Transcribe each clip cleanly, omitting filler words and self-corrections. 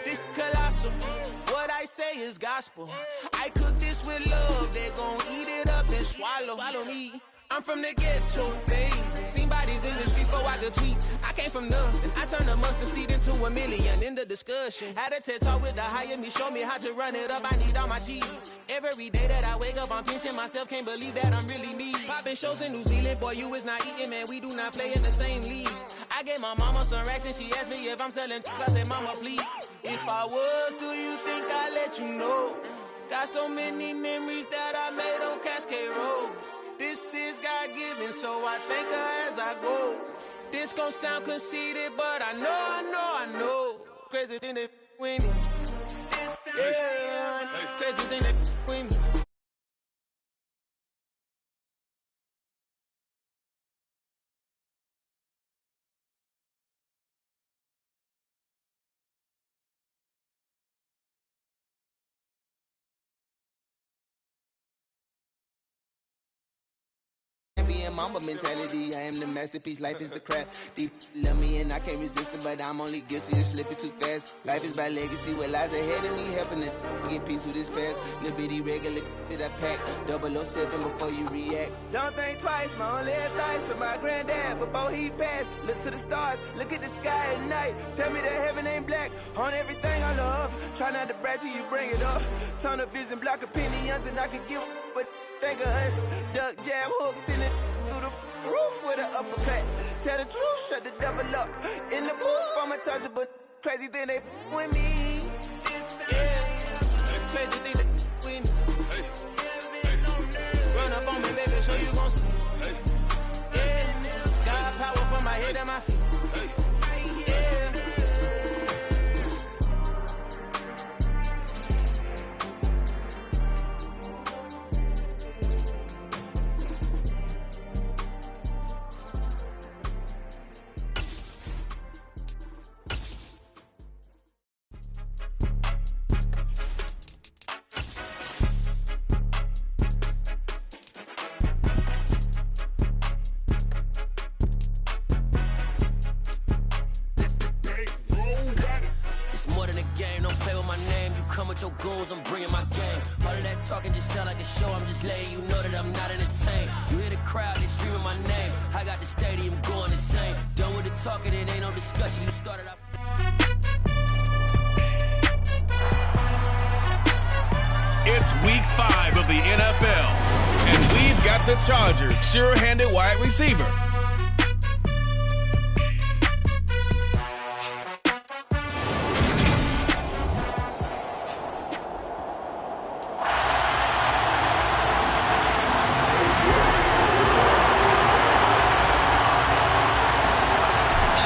This colossal, what I say is gospel. I cook this with love, they gon' eat it up and swallow me. I'm from the ghetto, babe. Seen bodies in the streets before I could tweet. I came from nothing. I turned a mustard seed into $1 million in the discussion. Had a TED talk with the higher me, show me how to run it up. I need all my cheese. Every day that I wake up, I'm pinching myself. Can't believe that I'm really me. Popping shows in New Zealand, boy, you is not eating, man. We do not play in the same league. I gave my mama some racks and she asked me if I'm selling. I said, mama, please. If I was, do you think I'd let you know? Got so many memories that I made on Cascade Road. This is God-given, so I thank her as I go. This gon' sound conceited, but I know. Crazy thing that with me. Yeah, crazy thing that with me. Mamba mentality, I am the masterpiece, life is the craft. Deep love me and I can't resist it, but I'm only guilty of slipping too fast. Life is by legacy, what lies ahead of me, helping to get peace with this past. Little bitty regular that I pack, 007 before you react. Don't think twice, my only advice for my granddad before he passed. Look to the stars, look at the sky at night. Tell me that heaven ain't black on everything I love. Try not to brag till you bring it up. Tunnel vision, block opinions, and I could give but think of us. Duck jab hooks in it through the roof with an uppercut. Tell the truth, shut the devil up. In the booth, I'm untouchable. Crazy thing they with me. Yeah, crazy thing they with me. Run up on me, baby, so you gon' see. Yeah, got power from my head and my feet. Your goals, I'm bringing my game. All of that talking just sound like a show. I'm just letting you know that I'm not entertained. You hear the crowd, they screaming my name. I got the stadium going insane. Done with the talking, it ain't no discussion. You started off. It's week 5 of the NFL, and we've got the Chargers' sure-handed wide receiver.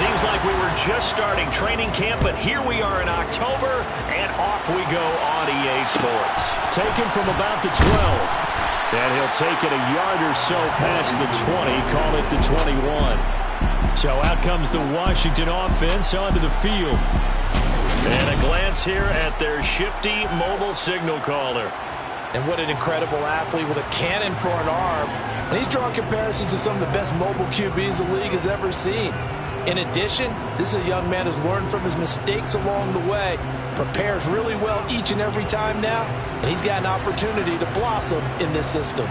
Seems like we were just starting training camp, but here we are in October, and off we go on EA Sports. Taken from about the 12, and he'll take it a yard or so past the 20, call it the 21. So out comes the Washington offense onto the field. And a glance here at their shifty mobile signal caller. And what an incredible athlete with a cannon for an arm. And he's drawing comparisons to some of the best mobile QBs the league has ever seen. In addition, this is a young man who's learned from his mistakes along the way, prepares really well each and every time now, and he's got an opportunity to blossom in this system.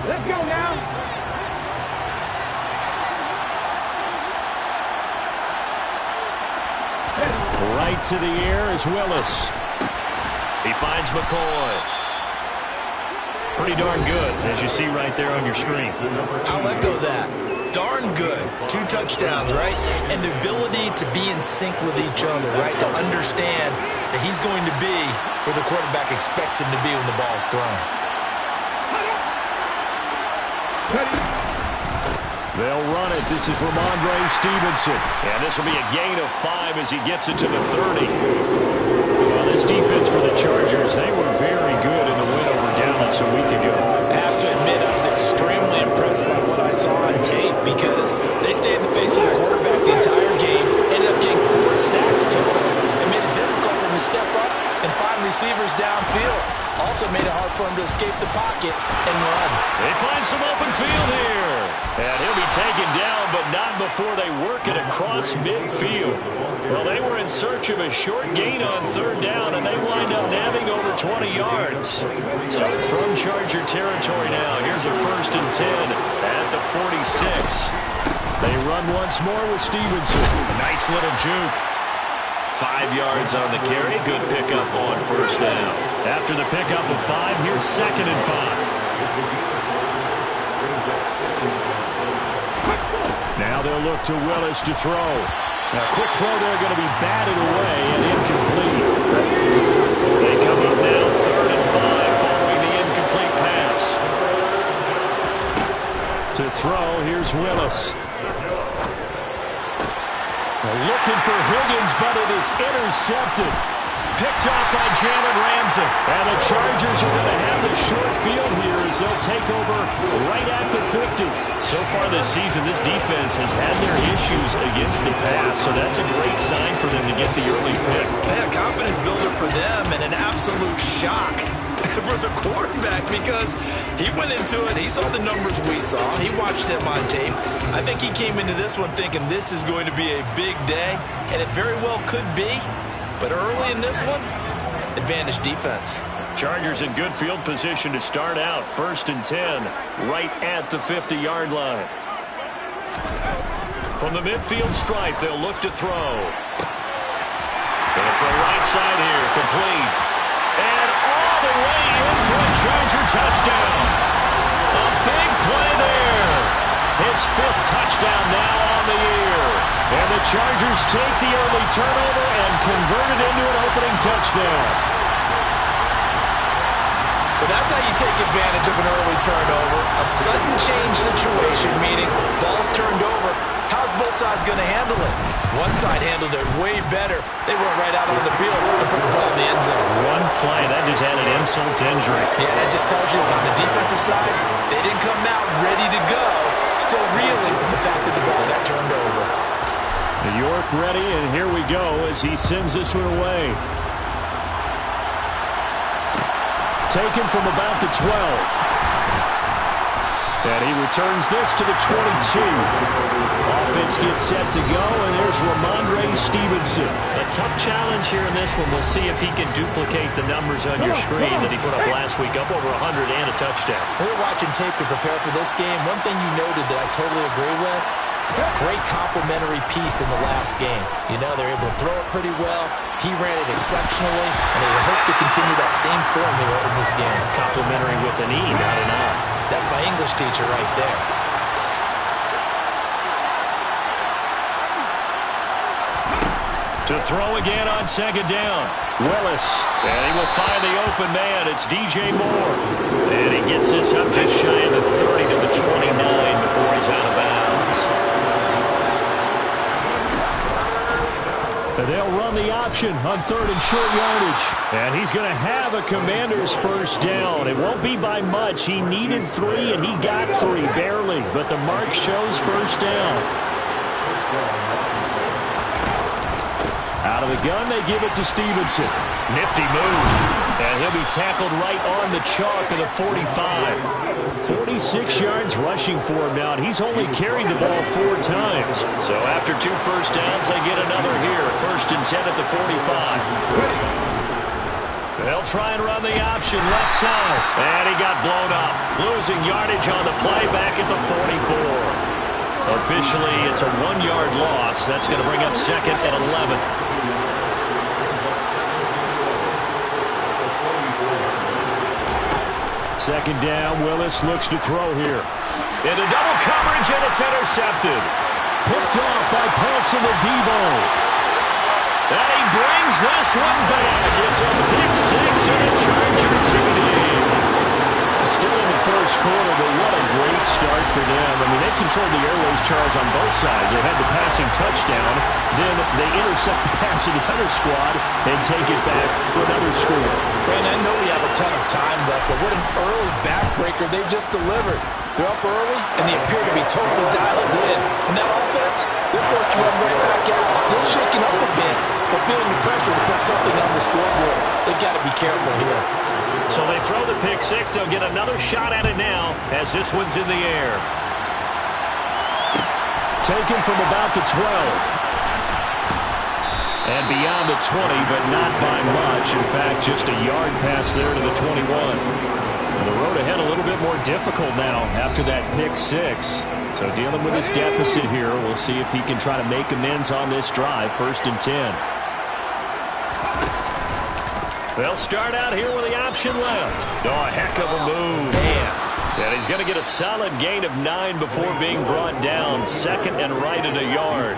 Let's go now. Right to the air is Willis. He finds McCoy. Pretty darn good, as you see right there on your screen. I'll echo that. Darn good. 2 touchdowns, right? And the ability to be in sync with each other, right? To understand that he's going to be where the quarterback expects him to be when the ball's thrown. They'll run it. This is Ramondre Stevenson. And this will be a gain of 5 as he gets it to the 30. Well, this defense for the Chargers, they were very good in the win over Dallas a week ago. I have to admit, I was extremely impressed by what I saw on tape because they stayed in the face of the quarterback the entire game, ended up getting 4 sacks total, and made it difficult for him to step up and find receivers downfield. Also made it hard for him to escape the pocket and run. They find some open field here. And he'll be taken down, but not before they work it across midfield. Well, they were in search of a short gain on third down, and they wind up nabbing over 20 yards. So from Charger territory now, here's a 1st and 10 at the 46. They run once more with Stevenson. A nice little juke. 5 yards on the carry. Good pickup on 1st down. After the pickup of 5, here's 2nd and 5. Now they'll look to Willis to throw. Now, quick throw there going to be batted away and incomplete. They come up now 3rd and 5 following the incomplete pass. To throw, here's Willis. Looking for Higgins, but it is intercepted. Picked off by Jalen Ramsey. And the Chargers are going to have the short field here as they'll take over right at the 50. So far this season, this defense has had their issues against the pass, so that's a great sign for them to get the early pick. Yeah, confidence builder for them and an absolute shock for the quarterback because he went into it. He saw the numbers we saw. He watched him on tape. I think he came into this one thinking this is going to be a big day, and it very well could be. But early in this one, advantage defense. Chargers in good field position to start out. 1st and 10, right at the 50-yard line. From the midfield stripe, they'll look to throw. Going for a right side here, complete. And all the way in for a Charger touchdown. A big play there. His 5th touchdown now on the year. And the Chargers take the early turnover and convert it into an opening touchdown. Well, that's how you take advantage of an early turnover. A sudden change situation, meaning ball's turned over. How's both sides going to handle it? One side handled it way better. They went right out on the field and put the ball in the end zone. One play, that just added insult to injury. Yeah, that just tells you on the defensive side, they didn't come out ready to go. Still reeling from the fact that the ball got turned over. New York ready, and here we go as he sends this one away. Taken from about the 12. And he returns this to the 22. Offense gets set to go, and there's Ramondre Stevenson. A tough challenge here in this one. We'll see if he can duplicate the numbers on your screen that he put up last week, up over 100 and a touchdown. We were watching tape to prepare for this game. One thing you noted that I totally agree with, great complimentary piece in the last game. You know, they're able to throw it pretty well. He ran it exceptionally, and they hope to continue that same formula in this game. Complimentary with an E, not an I. That's my English teacher right there. To throw again on 2nd down. Willis. And he will find the open man. It's DJ Moore. And he gets this up just shy of the 30 to the 29 before he's out of bounds. And they'll run the option on 3rd and short yardage. And he's going to have a Commander's 1st down. It won't be by much. He needed 3, and he got 3, barely. But the mark shows 1st down. Out of the gun, they give it to Stevenson. Nifty move. And he'll be tackled right on the chalk of the 45. 46 yards rushing for him now, and he's only carried the ball 4 times. So after 2 first downs, they get another here. 1st and 10 at the 45. They'll try and run the option left side. And he got blown up. Losing yardage on the play back at the 44. Officially, it's a 1-yard loss. That's going to bring up 2nd and 11. Second down, Willis looks to throw here. Into double coverage, and it's intercepted. Picked off by Paulson Adebo. And he brings this one back. It's a pick 6 and a Charger TD. Still in the first quarter, but what a great start for them. I mean, they controlled the airways, Charles, on both sides. They had the passing touchdown. Then they intercept the pass of the other squad and take it back for another score. And I know we have a ton of time left, but what an early backbreaker they just delivered. They're up early, and they appear to be totally dialed in. And that offense, they're forced to run right back out. Still shaking up a bit, but feeling the pressure to put something on the scoreboard. They've got to be careful here. So they throw the pick 6. They'll get another shot at it now as this one's in the air. Taken from about the 12. And beyond the 20, but not by much. In fact, just a yard pass there to the 21. And the road ahead a little bit more difficult now after that pick six. So dealing with this deficit here, we'll see if he can try to make amends on this drive. 1st and 10. They'll start out here with the option left. Oh, a heck of a move. And he's going to get a solid gain of 9 before being brought down. 2nd and right at a yard.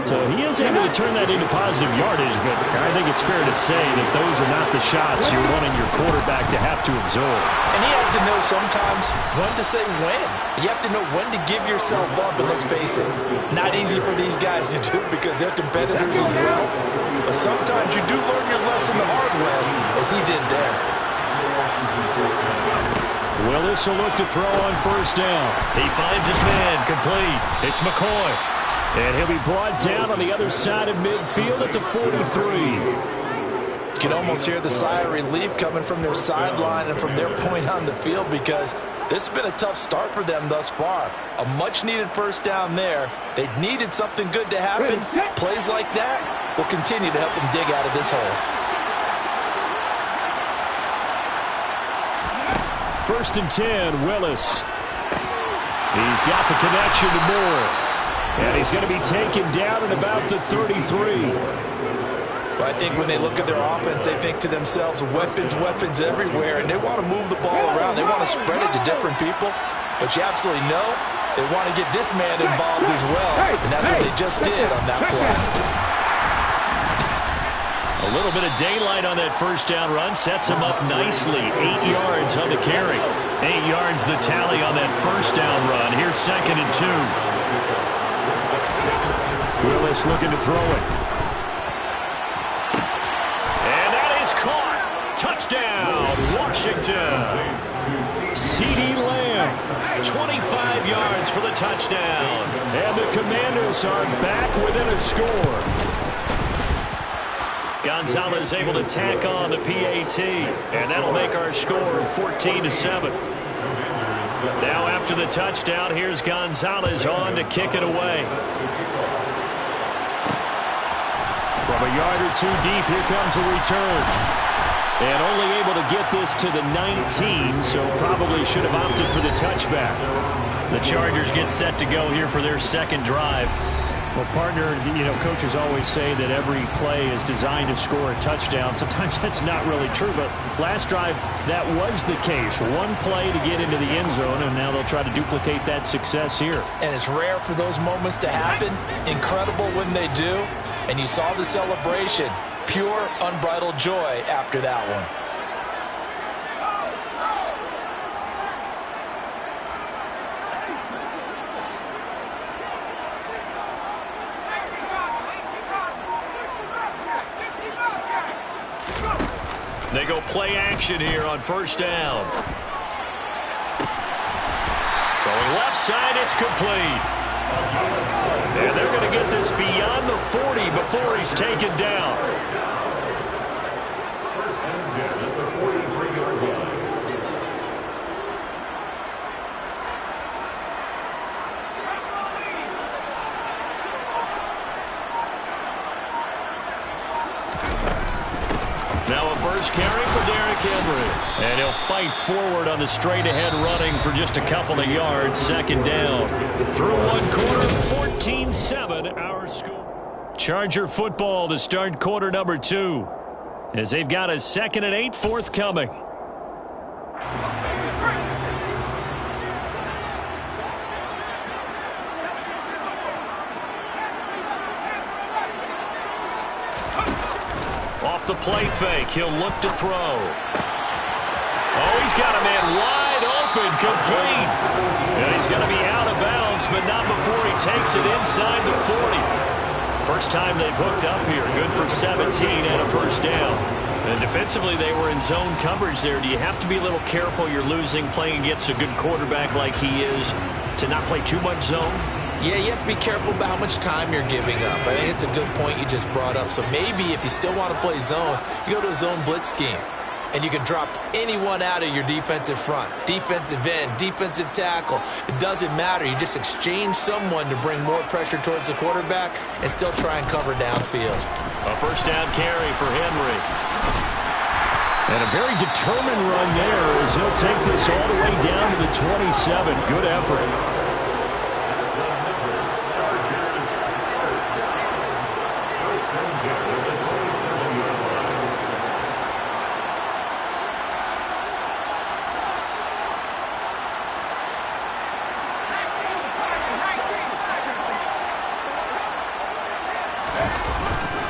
So he is able to turn that into positive yardage, but I think it's fair to say that those are not the shots you're wanting your quarterback to have to absorb. And he has to know sometimes when to say when. You have to know when to give yourself up, and let's face it, not easy for these guys to do because they're competitors as well. But sometimes you do learn your lesson the hard way, as he did there. Willis will look to throw on 1st down. He finds his man complete. It's McCoy. And he'll be brought down on the other side of midfield at the 43. You can almost hear the sigh of relief coming from their sideline and from their point on the field because this has been a tough start for them thus far. A much-needed 1st down there. They needed something good to happen. Plays like that will continue to help them dig out of this hole. 1st and 10, Willis. He's got the connection to Moore. And he's going to be taken down at about the 33. Well, I think when they look at their offense, they think to themselves, weapons, weapons everywhere, and they want to move the ball around. They want to spread it to different people. But you absolutely know they want to get this man involved as well, and that's what they just did on that play. A little bit of daylight on that 1st down run sets him up nicely. 8 yards on the carry. 8 yards the tally on that 1st down run. Here's 2nd and 2. Willis looking to throw it. And that is caught. Touchdown, Washington. CeeDee Lamb, 25 yards for the touchdown. And the Commanders are back within a score. Gonzalez able to tack on the PAT. And that'll make our score 14-7. Now after the touchdown, here's Gonzalez on to kick it away. From a yard or 2 deep, here comes a return. And only able to get this to the 19, so probably should have opted for the touchback. The Chargers get set to go here for their 2nd drive. Well, partner, coaches always say that every play is designed to score a touchdown. Sometimes that's not really true, but last drive, that was the case. One play to get into the end zone, and now they'll try to duplicate that success here. And it's rare for those moments to happen. Incredible when they do. And you saw the celebration. Pure, unbridled joy after that one. They go play action here on 1st down. Throwing left side, it's complete. And they're going to get this beyond the 40 before he's taken down. Now a first carry for Derrick Henry. And he'll fight forward on the straight-ahead running for just a couple of yards. 2nd down. Through 1 quarter, 14-7 our score. Charger football to start quarter number 2. As they've got a 2nd and 8 forthcoming. Off the play fake, he'll look to throw. Oh, he's got a man wide open, complete. And he's going to be out of bounds, but not before he takes it inside the 40. First time they've hooked up here. Good for 17 and a 1st down. And defensively, they were in zone coverage there. Do you have to be a little careful? You're losing, playing against a good quarterback like he is, to not play too much zone? Yeah, you have to be careful about how much time you're giving up. I think it's a good point you just brought up. So maybe if you still want to play zone, you go to a zone blitz scheme. and you can drop anyone out of your defensive front. Defensive end, defensive tackle. It doesn't matter. You just exchange someone to bring more pressure towards the quarterback and still try and cover downfield. A first down carry for Henry. And a very determined run there as he'll take this all the way down to the 27. Good effort.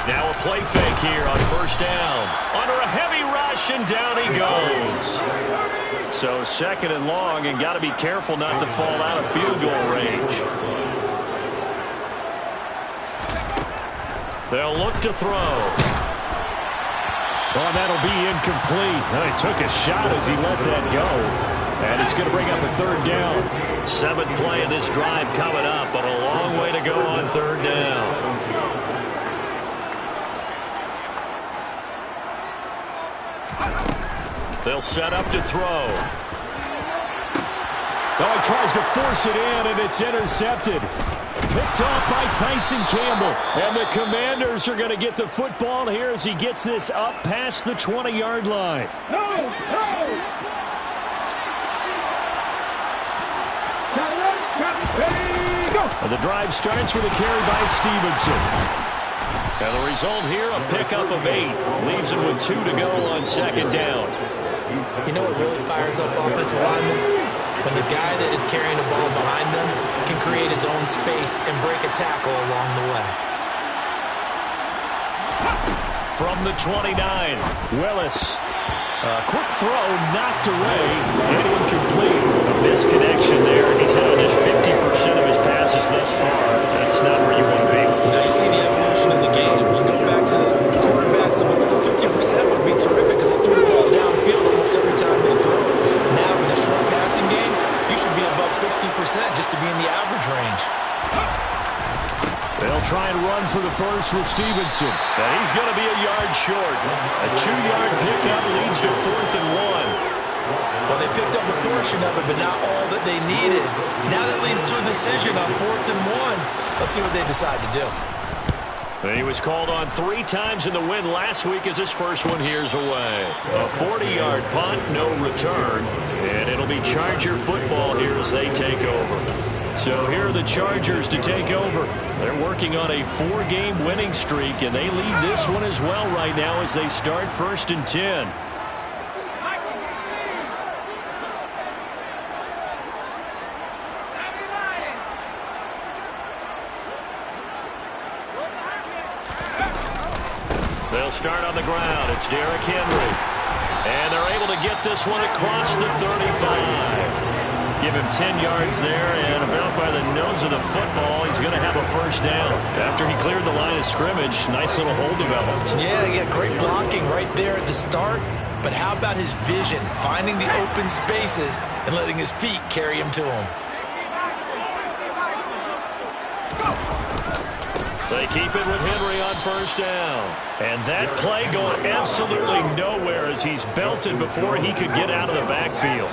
Now a play fake here on first down. Under a heavy rush, and down he goes. So second and long, and got to be careful not to fall out of field goal range. They'll look to throw. Well, that'll be incomplete. He took a shot as he let that go. And it's going to bring up a third down. 7th play of this drive coming up, but a long way to go on third down. They'll set up to throw. Oh, he tries to force it in, and it's intercepted. Picked off by Tyson Campbell. And the Commanders are going to get the football here as he gets this up past the 20-yard line. And the drive starts with a carry by Stevenson. And the result here, a pickup of 8. Leaves him with 2 to go on second down. You know what really fires up offensive linemen? When the guy that is carrying the ball behind them can create his own space and break a tackle along the way. From the 29, Willis. Quick throw, knocked away, and incomplete. A misconnection there. He's hit on just 50% of his passes thus far. That's not where you want to be. Now you see the evolution of the game. You go back to the quarterbacks, 50% would be terrific because they threw the ball downfield almost every time they throw it. Now with a short passing game, you should be above 60% just to be in the average range. They'll try and run for the first with Stevenson. And he's going to be a yard short. A 2-yard pickup leads to 4th and 1. Well, they picked up a portion of it, but not all that they needed. Now that leads to a decision on 4th and 1. Let's see what they decide to do. And he was called on 3 times in the win last week as his first one here's away. A 40-yard punt, no return. And it'll be Charger football here as they take over. So here are the Chargers to take over. They're working on a 4-game winning streak, and they lead this one as well right now as they start 1st and 10. They'll start on the ground. It's Derrick Henry. And they're able to get this one across the 35. Give him 10 yards there, and about by the nose of the football, he's going to have a first down. After he cleared the line of scrimmage, nice little hole developed. Yeah, great blocking right there at the start. But how about his vision, finding the open spaces and letting his feet carry him to him? They keep it with Henry on first down. And that play going absolutely nowhere as he's belted before he could get out of the backfield.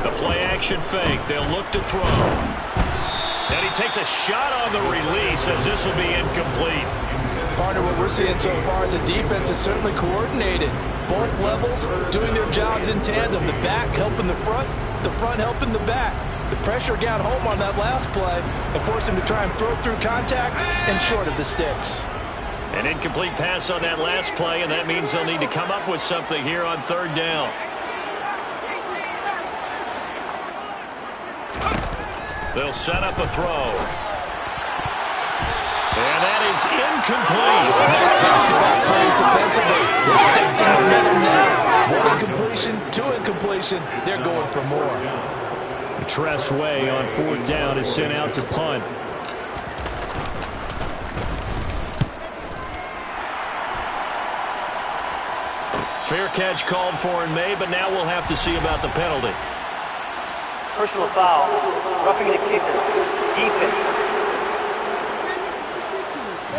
The play-action fake. They'll look to throw. And he takes a shot on the release as this will be incomplete. Partner, what we're seeing so far is a defense is certainly coordinated. Both levels doing their jobs in tandem. The back helping the front helping the back. The pressure got home on that last play and forced him to try and throw through contact and short of the sticks. An incomplete pass on that last play, and that means they'll need to come up with something here on third down. They'll set up a throw. And that is incomplete. Plays defensively. They're sticking the middle now. 1 incompletion, 2 incompletion. They're going for more. Tress Way on 4th down is sent out to punt. Fair catch called for and made, but now we'll have to see about the penalty. Personal foul, roughing the kicker, defense.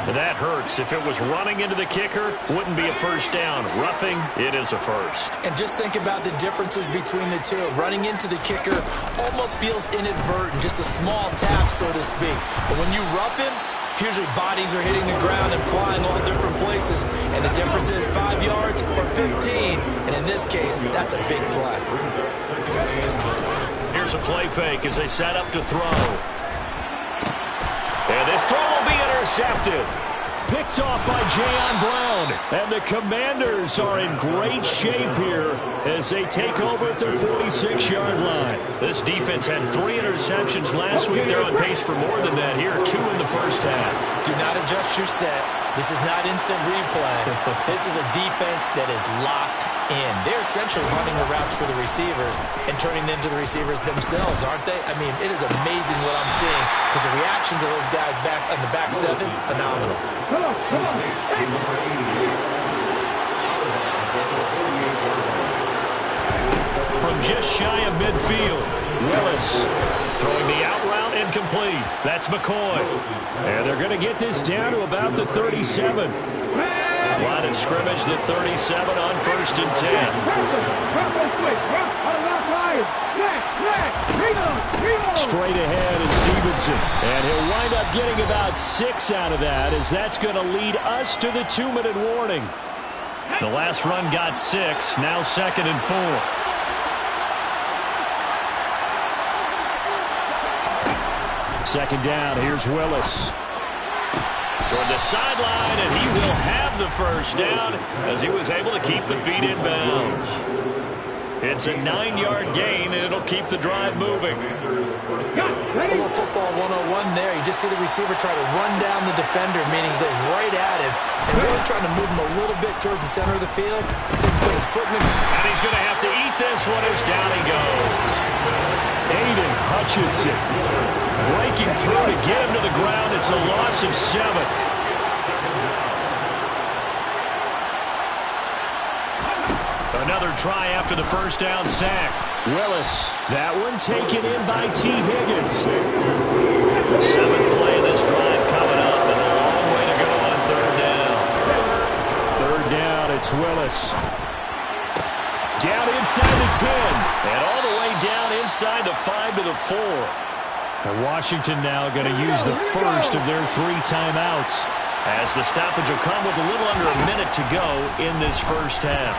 That hurts. If it was running into the kicker, wouldn't be a first down. Roughing, it is a first. And just think about the differences between the two. Running into the kicker almost feels inadvertent, just a small tap, so to speak. But when you rough him, usually bodies are hitting the ground and flying all different places. And the difference is 5 yards or 15. And in this case, that's a big play. Here's a play fake as they set up to throw. And this throw will be intercepted. Picked off by Jayon Brown. And the Commanders are in great shape here as they take over at their 46-yard line. This defense had 3 interceptions last week. They're on pace for more than that here. 2 in the first half. Do not adjust your set. This is not instant replay. This is a defense that is locked in. They're essentially running the routes for the receivers and turning into the receivers themselves, aren't they? I mean, it is amazing what I'm seeing because the reaction to those guys back on the back 7, phenomenal. From just shy of midfield, Willis throwing the out route incomplete. That's McCoy. And they're going to get this down to about the 37. Line of scrimmage, the 37 on 1st and 10. Straight ahead is Stevenson. And he'll wind up getting about 6 out of that as that's going to lead us to the 2-minute warning. The last run got 6, now 2nd and 4. Second down, here's Willis. Toward the sideline, and he will have the first down as he was able to keep the feet in bounds. It's a 9-yard gain, and it'll keep the drive moving. A little football 101 there. You just see the receiver try to run down the defender, meaning he goes right at him, and really trying to move him a little bit towards the center of the field. So he put his foot in the... And he's going to have to eat this one as down he goes. Aiden Hutchinson breaking through to get him to the ground. It's a loss of 7. Another try after the first down sack. Willis, that one taken in by T. Higgins. 7th play of this drive coming up, and a long way to go on 3rd down. 3rd down, it's Willis. Down inside the 10, and all the way down inside the 5 to the 4. And Washington now going to use the first of their 3 timeouts as the stoppage will come with a little under a minute to go in this first half.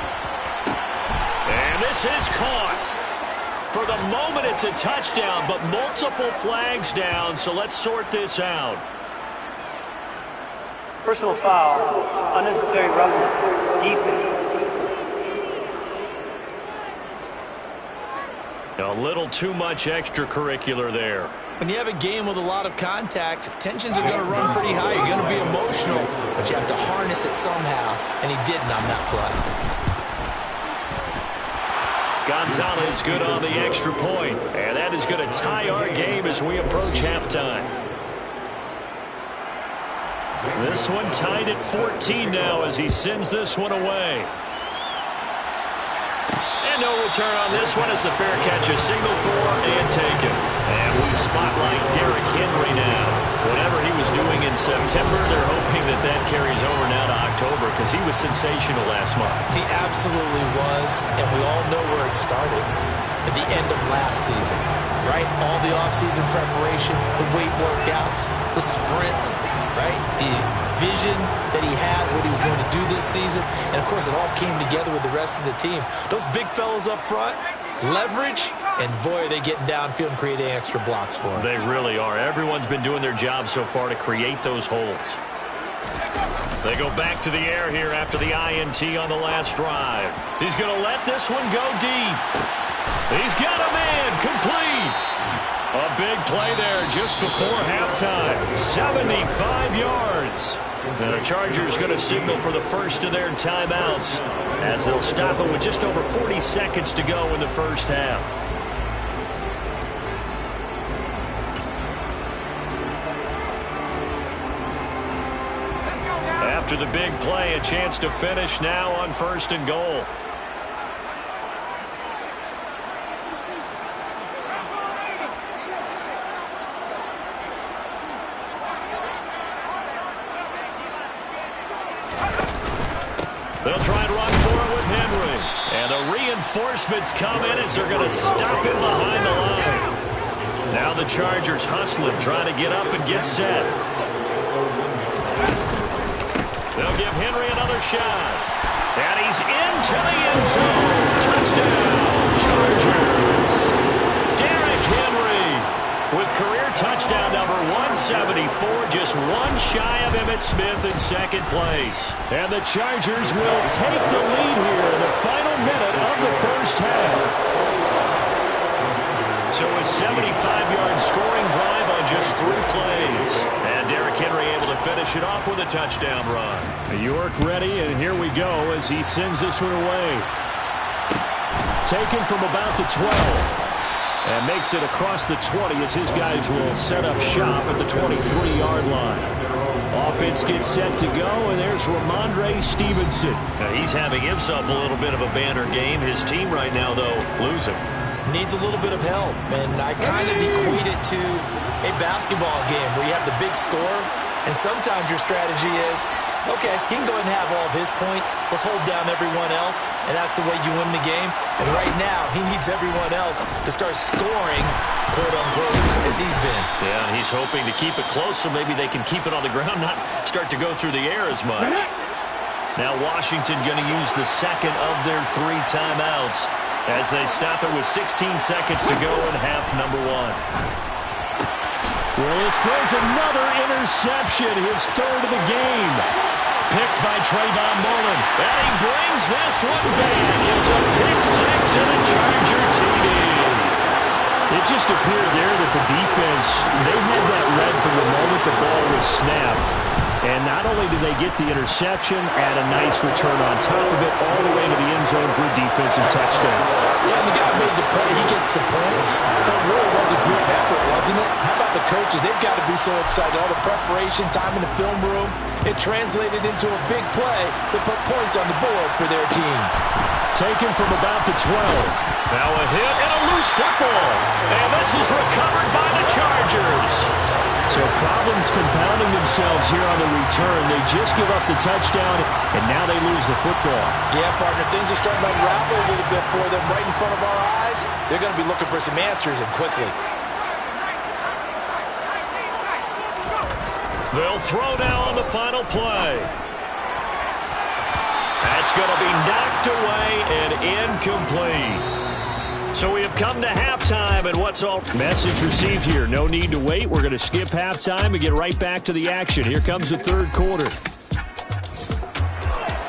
And this is caught. For the moment, it's a touchdown, but multiple flags down, so let's sort this out. Personal foul, unnecessary roughness, defense. A little too much extracurricular there. When you have a game with a lot of contact, tensions are going to run pretty high. You're going to be emotional, but you have to harness it somehow, and he didn't on that play. Gonzalez good on the extra point, and that is going to tie our game as we approach halftime. This one tied at 14 now as he sends this one away. And no return on this one as the fair catch is signaled for and taken. And we spotlight Derrick Henry now. Whatever he was doing in September, they're hoping that that carries over now to October because he was sensational last month. He absolutely was, and we all know where it started. At the end of last season, right? All the offseason preparation, the weight workouts, the sprints, right? The vision that he had, what he was going to do this season. And, of course, it all came together with the rest of the team. Those big fellas up front, leverage, and, boy, are they getting downfield and creating extra blocks for him. They really are. Everyone's been doing their job so far to create those holes. They go back to the air here after the INT on the last drive. He's going to let this one go deep. He's got a man complete. A big play there just before halftime. 75 yards. And the Chargers going to signal for the first of their timeouts as they'll stop it with just over 40 seconds to go in the first half. After the big play, a chance to finish now on 1st and goal. They'll try and run for it with Henry. And the reinforcements come in as they're going to stop him behind the line. Now the Chargers hustling, trying to get up and get set. They'll give Henry another shot. And he's into the end zone. Touchdown, Chargers. Derrick Henry with career touchdown number 174, just one shy of Emmitt Smith in second place. And the Chargers will take the lead here in the final minute of the first half. So a 75-yard scoring drive on just 3 plays. And Derrick Henry able to finish it off with a touchdown run. York ready, and here we go as he sends this one away. Taken from about the 12. And makes it across the 20 as his guys will set up shop at the 23-yard line. Offense gets set to go, and there's Ramondre Stevenson. Now he's having himself a little bit of a banner game. His team right now, though, losing. Needs a little bit of help, and I kind of equate it to a basketball game where you have the big score, and sometimes your strategy is, okay, he can go ahead and have all of his points. Let's hold down everyone else, and that's the way you win the game. And right now, he needs everyone else to start scoring, quote-unquote, as he's been. Yeah, and he's hoping to keep it close so maybe they can keep it on the ground, not start to go through the air as much. Now Washington going to use the second of their 3 timeouts as they stop it with 16 seconds to go in half number 1. Willis throws another interception, his 3rd of the game. Picked by Trayvon Mullen. And he brings this one back. It's a pick 6 and a Charger TD. It just appeared there that the defense, they had that read from the moment the ball was snapped. And not only did they get the interception, add a nice return on top of it, all the way to the end zone for a defensive touchdown. Yeah, and the guy made the play. He gets the points. That really was a group effort, wasn't it? How about the coaches? They've got to be so excited. All the preparation, time in the film room, it translated into a big play that put points on the board for their team. Taken from about the 12. Now a hit and a loose football. And this is recovered by the Chargers. So problems compounding themselves here on the return. They just give up the touchdown, and now they lose the football. Yeah, partner, things are starting to unravel a little bit for them right in front of our eyes. They're going to be looking for some answers, and quickly. They'll throw now on the final play. That's going to be knocked away and incomplete. So we have come to halftime, and what's all... Message received here. No need to wait. We're going to skip halftime and get right back to the action. Here comes the 3rd quarter.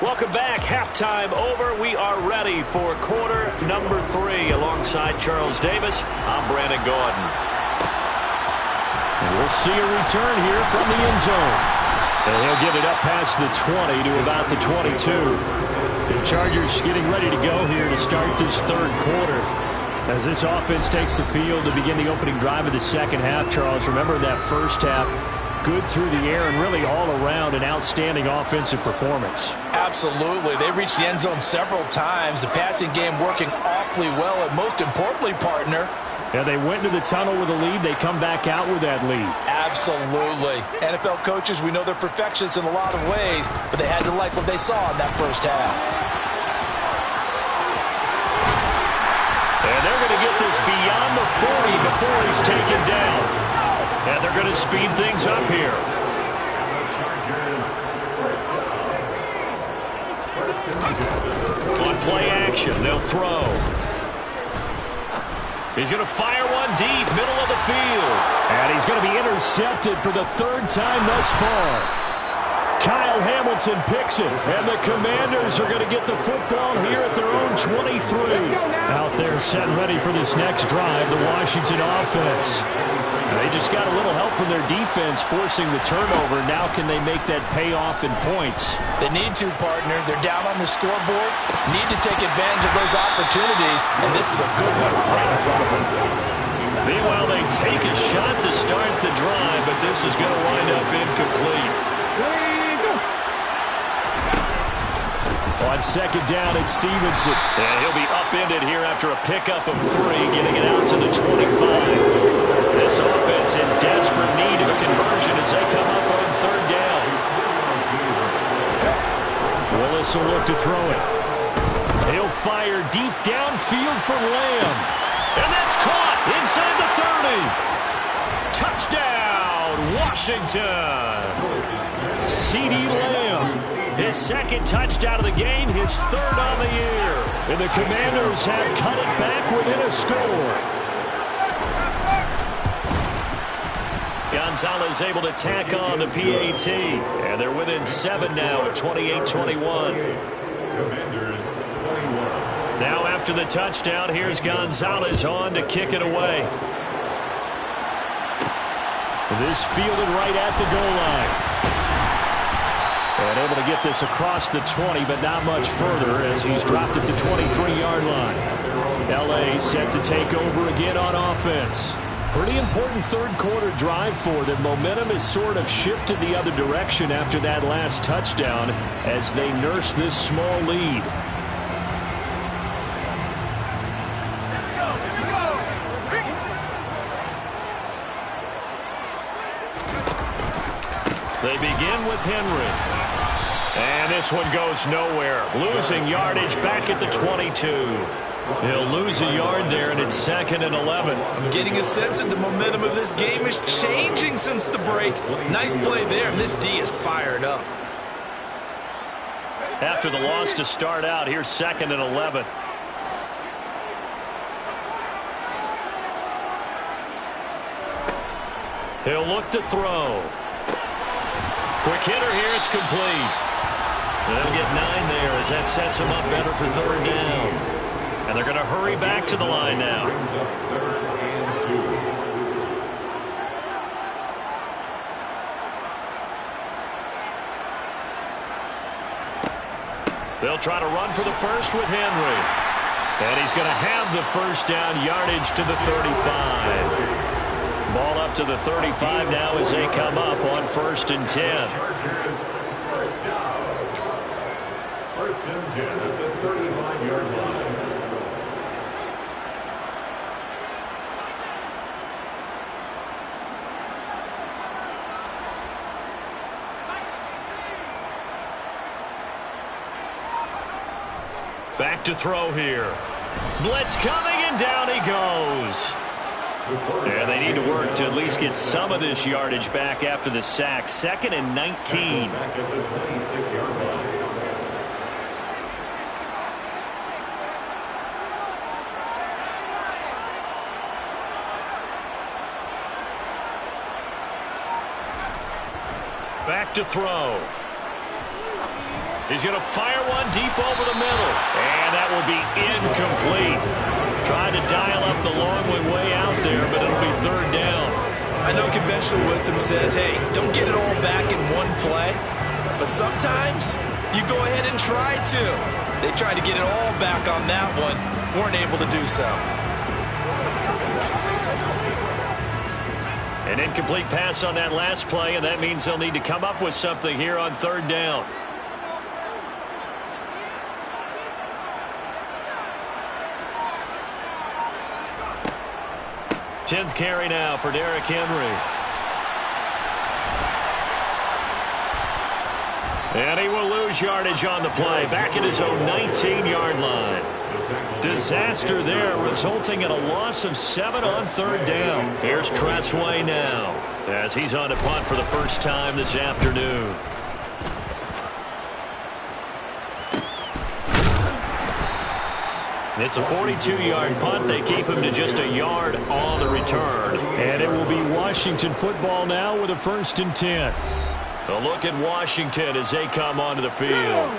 Welcome back. Halftime over. We are ready for quarter number 3. Alongside Charles Davis, I'm Brandon Gaudin. And we'll see a return here from the end zone. And he'll get it up past the 20 to about the 22. The Chargers getting ready to go here to start this 3rd quarter. As this offense takes the field to begin the opening drive of the second half, Charles, remember that first half, good through the air and really all around an outstanding offensive performance. Absolutely. They reached the end zone several times. The passing game working awfully well, and most importantly, partner, yeah, they went into the tunnel with a lead. They come back out with that lead. Absolutely. NFL coaches, we know they're perfectionists in a lot of ways, but they had to like what they saw in that first half. And they're going to get this beyond the 40 before he's taken down. And they're going to speed things up here. On play action, they'll throw. He's going to fire one deep, middle of the field. And he's going to be intercepted for the 3rd time thus far. Kyle Hamilton picks it, and the Commanders are going to get the football here at their own 23. Out there set and ready for this next drive, the Washington offense. They just got a little help from their defense forcing the turnover. Now can they make that pay off in points? They need to, partner. They're down on the scoreboard. Need to take advantage of those opportunities, and this is a good one right in front of them. Meanwhile, they take a shot to start the drive, but this is going to wind up incomplete. On second down, it's Stevenson. And he'll be upended here after a pickup of 3, getting it out to the 25. This offense in desperate need of a conversion as they come up on 3rd down. This will look to throw it. He'll fire deep downfield for Lamb. And that's caught inside the 30. Touchdown, Washington. CeeDee Lamb, his second touchdown of the game, his third on the year. And the Commanders have cut it back within a score. Gonzalez able to tack on the PAT. And they're within 7 now at 28-21. Now after the touchdown, here's Gonzalez on to kick it away. This fielded right at the goal line. And able to get this across the 20, but not much further as he's dropped at the 23-yard line. L.A. set to take over again on offense. Pretty important third-quarter drive for them. Momentum has sort of shifted the other direction after that last touchdown as they nurse this small lead. They begin with Henry. And this one goes nowhere. Losing yardage back at the 22. He'll lose a yard there, and it's 2nd and 11. I'm getting a sense that the momentum of this game is changing since the break. Nice play there, and this D is fired up. After the loss to start out, here's 2nd and 11. He'll look to throw. Quick hitter here, it's complete. And they'll get 9 there as that sets him up better for 3rd down. And they're going to hurry back to the line now. They'll try to run for the first with Henry. And he's going to have the first down, yardage to the 35. Ball up to the 35 now as they come up on 1st and 10. First down. 1st and 10 at the 35-yard line. Back to throw here. Blitz coming, and down he goes. And they need to work to at least get some of this yardage back after the sack. 2nd and 19. Back at the 26-yard line. Back to throw. He's going to fire one deep over the middle. And that will be incomplete. Trying to dial up the long way out there, but it'll be 3rd down. I know conventional wisdom says, hey, don't get it all back in one play. But sometimes you go ahead and try to. They tried to get it all back on that one. Weren't able to do so. An incomplete pass on that last play, and that means they'll need to come up with something here on 3rd down. 10th carry now for Derrick Henry. And he will lose yardage on the play. Back at his own 19-yard line. Disaster there, resulting in a loss of 7 on 3rd down. Here's Tress Way now, as he's on to punt for the first time this afternoon. It's a 42-yard punt. They keep him to just a yard on the return. And it will be Washington football now with a 1st and 10. A look at Washington as they come onto the field.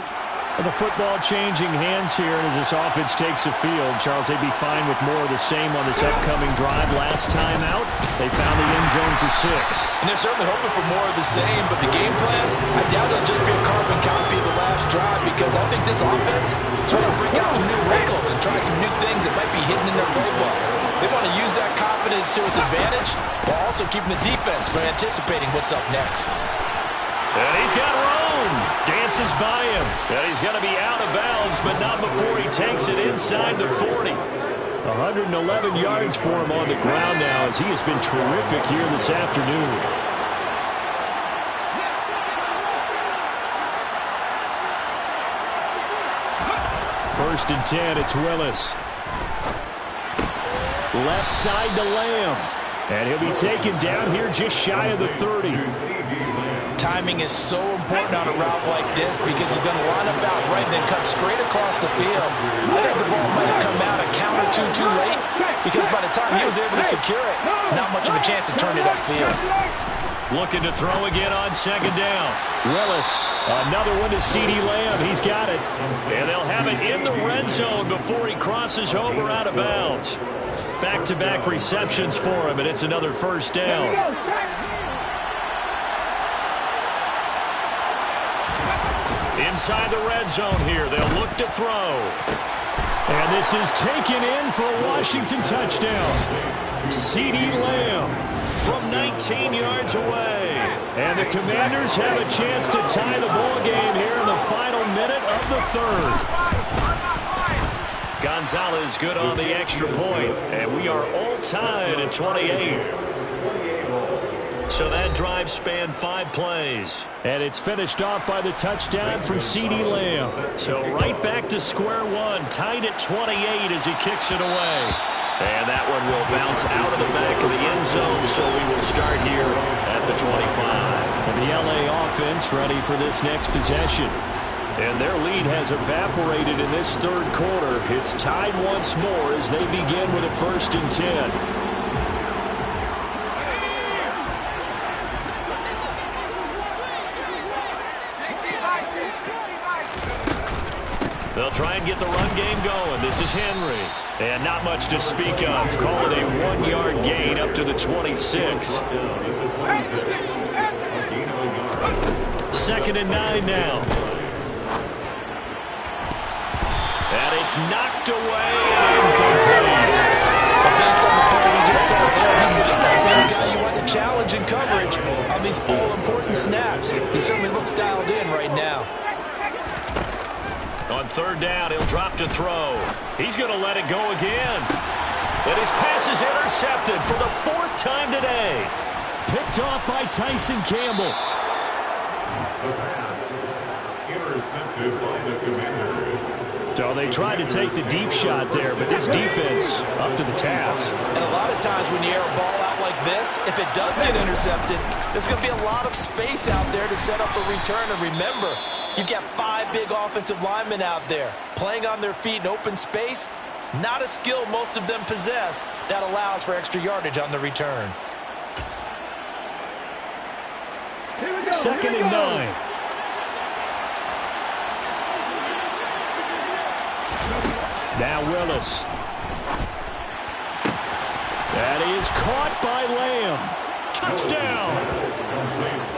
And the football changing hands here as this offense takes the field. Charles, they'd be fine with more of the same on this upcoming drive. Last time out, they found the end zone for 6. And they're certainly hoping for more of the same, but the game plan, I doubt it'll just be a carbon copy of the last drive, because I think this offense is trying to bring out some new wrinkles and try some new things that might be hidden in their playbook. They want to use that confidence to its advantage while also keeping the defense from anticipating what's up next. And he's got room. Dances by him. And he's going to be out of bounds, but not before he takes it inside the 40. 111 yards for him on the ground now, as he has been terrific here this afternoon. First and 10, it's Willis. Left side to Lamb. And he'll be taken down here just shy of the 30. Timing is so important on a route like this because he's going to line up out right and then cut straight across the field. I think the ball might have come out a count or two too late because by the time he was able to secure it, not much of a chance to turn it upfield. Looking to throw again on second down. Willis, another one to CeeDee Lamb. He's got it. And they'll have it in the red zone before he crosses over out of bounds. Back-to-back receptions for him, and it's another first down. Inside the red zone here, they'll look to throw. And this is taken in for a Washington touchdown. CeeDee Lamb from 19 yards away. And the Commanders have a chance to tie the ball game here in the final minute of the third. Gonzalez good on the extra point, and we are all tied at 28. So that drive spanned 5 plays. And it's finished off by the touchdown from CeeDee Lamb. So right back to square one, tied at 28 as he kicks it away. And that one will bounce out of the back of the end zone, so we will start here at the 25. And the LA offense ready for this next possession. And their lead has evaporated in this third quarter. It's tied once more as they begin with a 1st and 10. They'll try and get the run game going. This is Henry. And not much to speak of. Call it a 1-yard gain up to the 26. 2nd and 9 now. And it's knocked away and incomplete. Based on the play you just said there, he might not be the guy you want to challenge in coverage on these all-important snaps. He certainly looks dialed in right now. On 3rd down, he'll drop to throw. He's going to let it go again. And his pass is intercepted for the 4th time today. Picked off by Tyson Campbell. The pass intercepted by the Commanders. So they tried to take the deep shot there, but this defense up to the task. And a lot of times when you air a ball out like this, if it does get intercepted, there's going to be a lot of space out there to set up a return. And remember, you've got 5 big offensive linemen out there playing on their feet in open space. Not a skill most of them possess that allows for extra yardage on the return. 2nd and 9. Now Willis. That is caught by Lamb. Touchdown.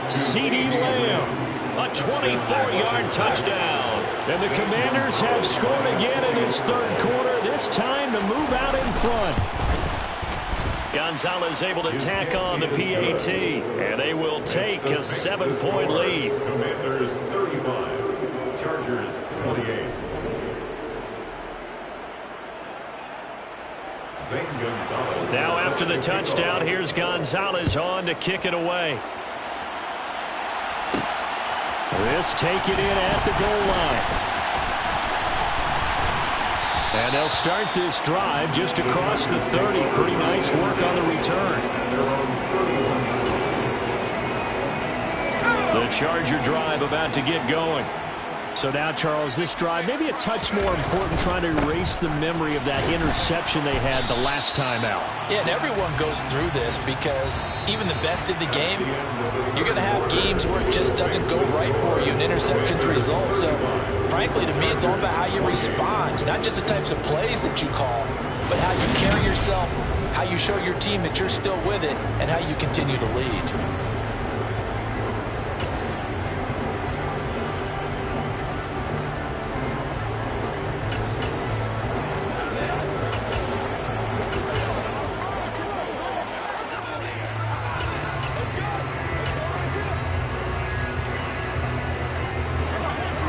CeeDee Lamb. A 24-yard touchdown. And the Commanders have scored again in this third quarter, this time to move out in front. Gonzalez able to tack on the PAT, and they will take a 7-point lead. Commanders 35, Chargers 28. Now after the touchdown, here's Gonzalez on to kick it away. This taken in at the goal line. And they'll start this drive just across the 30. Pretty nice work on the return. The Charger drive about to get going. So now, Charles, this drive maybe a touch more important, trying to erase the memory of that interception they had the last time out. Yeah, and everyone goes through this because even the best in the game, you're going to have games where it just doesn't go right for you and interceptions result. So, frankly, to me, it's all about how you respond, not just the types of plays that you call, but how you carry yourself, how you show your team that you're still with it, and how you continue to lead.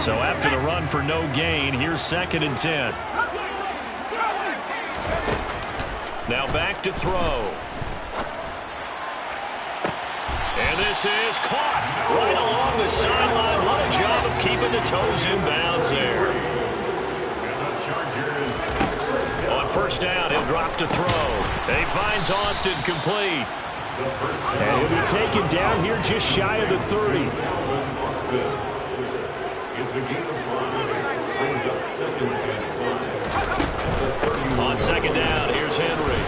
So after the run for no gain, here's 2nd and 10. Now back to throw. And this is caught right along the sideline. What a job of keeping the toes in bounds there. first down. He'll drop to throw. And he finds Austin complete. And he'll be taken down here just shy of the 30. It's a gain of 5. Brings up 2nd and 5. On 2nd down, here's Henry.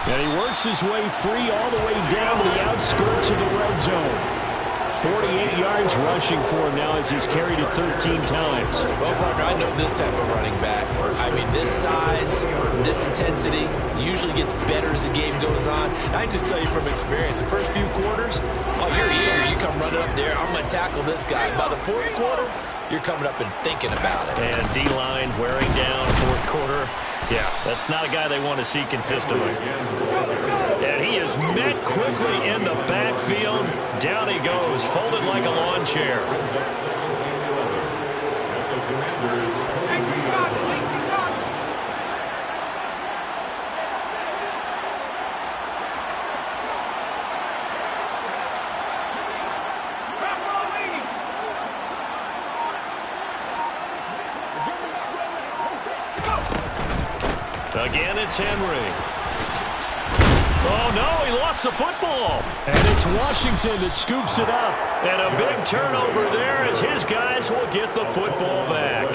And he works his way free all the way down to the outskirts of the red zone. 48 yards rushing for him now as he's carried it 13 times. Well, partner, I know this type of running back. I mean, this size, this intensity usually gets better as the game goes on. And I just tell you from experience, the first few quarters, oh, you're eager. You come running up there, I'm going to tackle this guy. By the 4th quarter, you're coming up and thinking about it. And D-line wearing down 4th quarter. Yeah, that's not a guy they want to see consistently. And he is met quickly in the backfield. Down he goes, folded like a lawn chair. Again, it's Henry. Oh, no, he lost the football. And it's Washington that scoops it up. And a big turnover there as his guys will get the football back.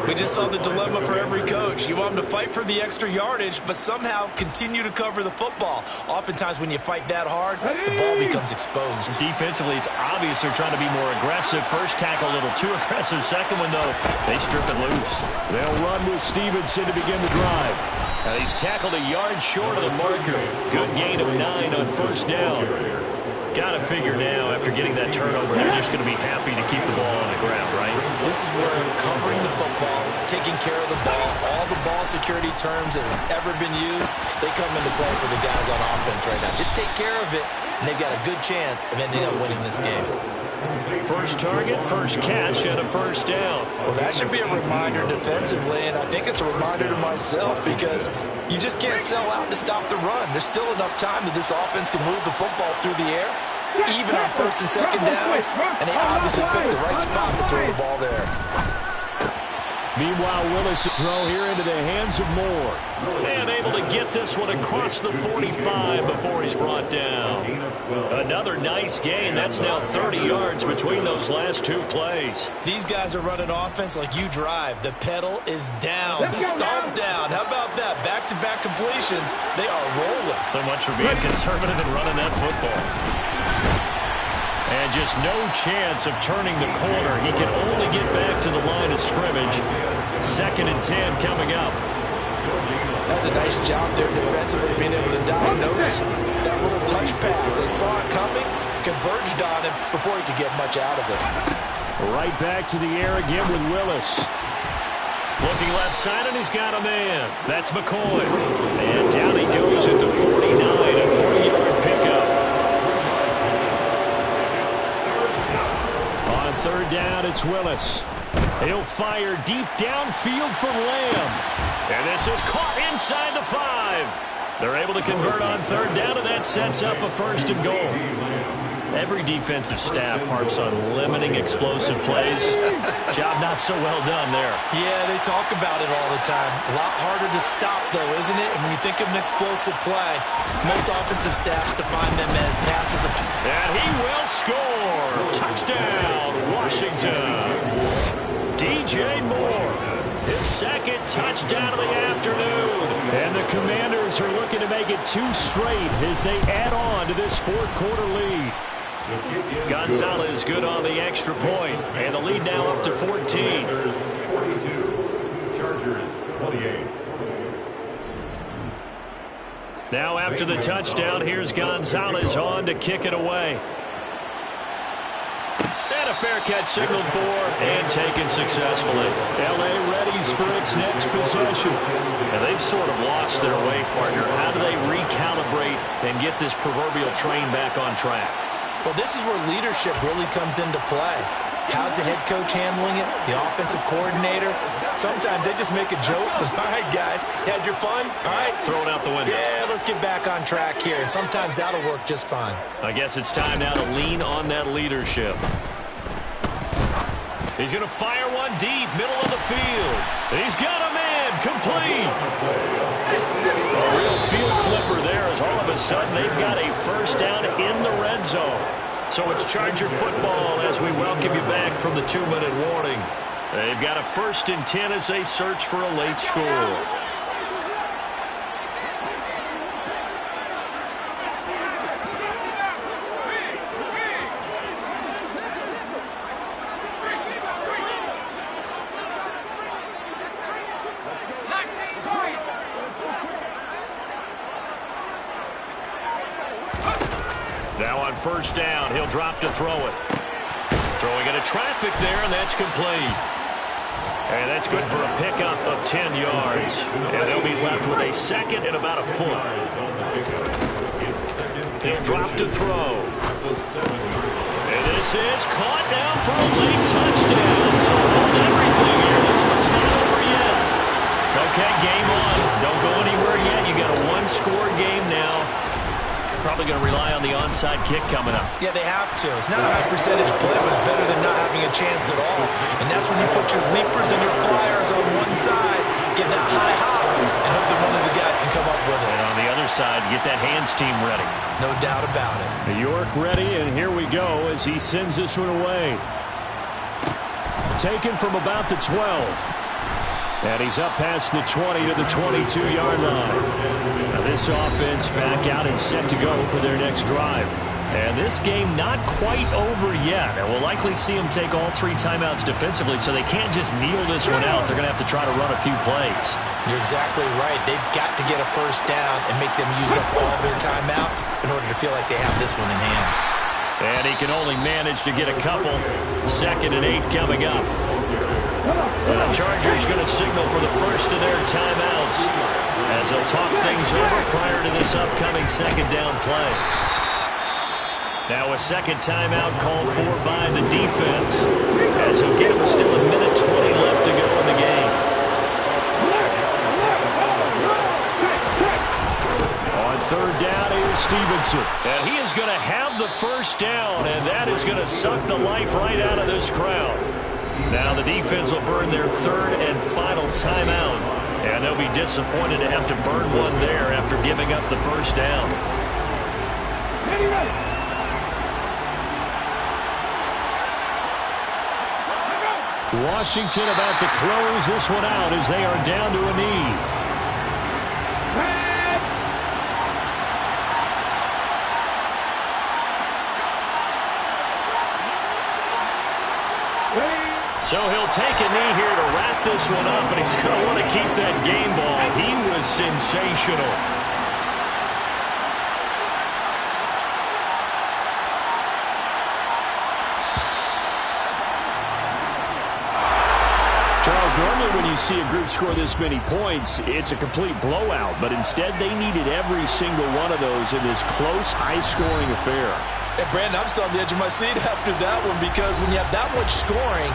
We just saw the dilemma for every coach. You want them to fight for the extra yardage, but somehow continue to cover the football. Oftentimes when you fight that hard, the ball becomes exposed. Defensively, it's obvious they're trying to be more aggressive. First tackle a little too aggressive. Second one, though, they strip it loose. They'll run with Stevenson to begin the drive. Now he's tackled a yard short of the marker. Good gain of 9 on first down. Got to figure now, after getting that turnover, they're just going to be happy to keep the ball on the ground, right? This is where covering the football, taking care of the ball, all the ball security terms that have ever been used, they come into play for the guys on offense right now. Just take care of it, and they've got a good chance of ending up winning this game. First target, first catch, and a first down. Well, that should be a reminder defensively, and I think it's a reminder to myself because you just can't sell out to stop the run. There's still enough time that this offense can move the football through the air, even on first and second downs, and they obviously picked the right spot to throw the ball there. Meanwhile, Willis' throw here into the hands of Moore. And able to get this one across the 45 before he's brought down. Another nice gain. That's now 30 yards between those last 2 plays. These guys are running offense like you drive. The pedal is down, stomp down. How about that? Back-to-back completions. They are rolling. So much for being conservative and running that football. And just no chance of turning the corner. He can only get back to the line of scrimmage. 2nd and 10 coming up. That's a nice job there defensively, being able to diagnose that little touch pass. They saw it coming, converged on him before he could get much out of it. Right back to the air again with Willis. Looking left side, and he's got a man. That's McCoy. And down he goes at the 49, a 3-yard pickup. On 3rd down, it's Willis. He'll fire deep downfield for Lamb. And this is caught inside the 5. They're able to convert on 3rd down, and that sets up a 1st and goal. Every defensive staff harps on limiting explosive plays. Job not so well done there. Yeah, they talk about it all the time. A lot harder to stop, though, isn't it? And when you think of an explosive play, most offensive staffs define them as passes of... And he will score. Touchdown, Washington. DJ Moore, his 2nd touchdown of the afternoon. And the Commanders are looking to make it 2 straight as they add on to this 4th quarter lead. Gonzalez good on the extra point, and the lead now up to 14. 42, Chargers 28. Now after the touchdown, here's Gonzalez on to kick it away. And a fair catch signaled for and taken successfully. L.A. readies for its next possession. And they've sort of lost their way, partner. How do they recalibrate and get this proverbial train back on track? Well, this is where leadership really comes into play. How's the head coach handling it? The offensive coordinator? Sometimes they just make a joke. All right, guys, had your fun? All right. Throw it out the window. Yeah, let's get back on track here. And sometimes that'll work just fine. I guess it's time now to lean on that leadership. He's going to fire one deep, middle of the field. He's got a man, complete. A real field flipper there as all of a sudden they've got a first down in the red zone. So it's Charger football as we welcome you back from the 2-minute warning. They've got a 1st and 10 as they search for a late score. Now on first down, he'll drop to throw it. Throwing into traffic there, and that's complete. And that's good for a pickup of 10 yards. And they'll be left with a 2nd and about a foot. He'll drop to throw. And this is caught down for a late touchdown. So hold everything here. This one's not over yet. Okay, game on. Don't go anywhere yet. You got a 1-score game now. Probably going to rely on the onside kick coming up. Yeah, they have to. It's not a high percentage play, but it's better than not having a chance at all. And that's when you put your leapers and your flyers on one side, get that high hop, and hope that one of the guys can come up with it. And on the other side, get that hands team ready. No doubt about it. New York ready, and here we go as he sends this one away. Taken from about the 12. And he's up past the 20 to the 22-yard line. Now this offense back out and set to go for their next drive. And this game not quite over yet. And we'll likely see them take all 3 timeouts defensively, so they can't just kneel this one out. They're going to have to try to run a few plays. You're exactly right. They've got to get a first down and make them use up all their timeouts in order to feel like they have this one in hand. And he can only manage to get a couple. 2nd and 8 coming up. And the Chargers going to signal for the first of their timeouts as they'll talk things over prior to this upcoming 2nd down play. Now a 2nd timeout called for by the defense as he'll get him still a minute 20 left to go in the game. On 3rd down, here's Stevenson. And he is going to have the first down, and that is going to suck the life right out of this crowd. Now the defense will burn their 3rd and final timeout, and they'll be disappointed to have to burn one there after giving up the first down. Washington about to close this one out as they are down to a knee. So he'll take a knee here to wrap this one up, and he's going to want to keep that game ball. He was sensational. Charles, normally when you see a group score this many points, it's a complete blowout, but instead they needed every single one of those in this close, high-scoring affair. Hey, Brandon, I'm still on the edge of my seat after that one because when you have that much scoring,